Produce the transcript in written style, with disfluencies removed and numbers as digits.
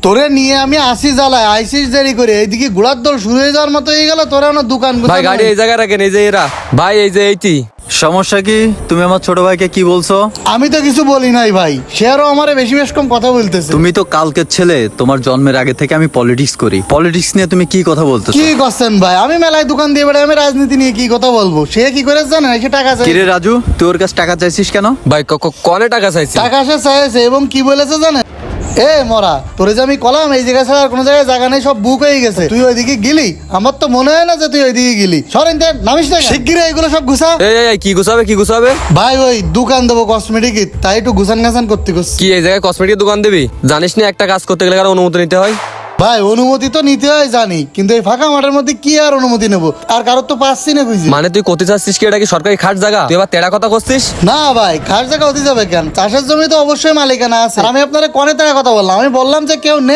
তোরে নিয়ে আমি আসি জ্বালায় আইসিস দেরি করে এইদিকে ঘোড়ার দল শুরু হয়ে যাওয়ার মতো হয়ে গেল। তোরা আমার দোকান ভাই গাড়ি এই জায়গায় রাখেন, এই যে এরা ভাই, এই যে এইটি। সমস্যা কি? তুমি আমার ছোট ভাইকে কি বলছো? আমি তো কিছু বলি নাই ভাই, সে আরো আমারে বেশি বেশ কম কথা বলতেছে। তুমি তো কালকের ছেলে, তোমার জন্মের আগে থেকে আমি পলিটিক্স করি। পলিটিক্স নিয়ে তুমি কি কথা বলতেছো? কি করছেন ভাই? আমি মেলায় দোকান দিয়ে বেড়াই, আমি রাজনীতি নিয়ে কি কথা বলবো? সে কি করে জানে? সে টাকা চাই। কিরে রাজু, তুই ওর কাছে টাকা চাইছিস কেন? ভাই কনে টাকা চাইছি? টাকা সে চাইছে এবং কি বলেছে জানে? এ মরা, তোরে যে আমি কলাম এই জায়গা ছাড়া আর কোনো জায়গায় জায়গা নেই, সব বুক হয়ে গেছে। তুই ওইদিকে গেলি? আমার তো মনে হয় না যে তুই ওইদিকে গেলি। সরেন দেন, নামিস না, শিগগিরই এগুলো সব গুছা। এই কি গুছাবে, কি গুছাবে? ভাই ওই দোকান দেবো কসমেটিক, তাই একটু গুছান গাছান করতে করছি। কি এই জায়গায় কসমেটিক দোকান দিবি? জানিস না একটা কাজ করতে গেলে কারো অনুমতি নিতে হয়? ভাই অনুমতি তো নিতে হয় জানি, কিন্তু এই ফাঁকা মাঠের মধ্যে কি আর অনুমতি নেবো? আর কারোর তো পাচ্ছি না খুঁজি। মানে তুই করতে চাচ্ছিস কি এটা কি সরকারি খাট জায়গা? তুই এবার তেরা কথা করছিস? না ভাই, খাস জায়গা হতে যাবে কেন? চাষের জমি তো অবশ্যই মালিকানা আছে। আর আমি আপনারা কনে তারা কথা বললাম, আমি বললাম যে কেউ নেই।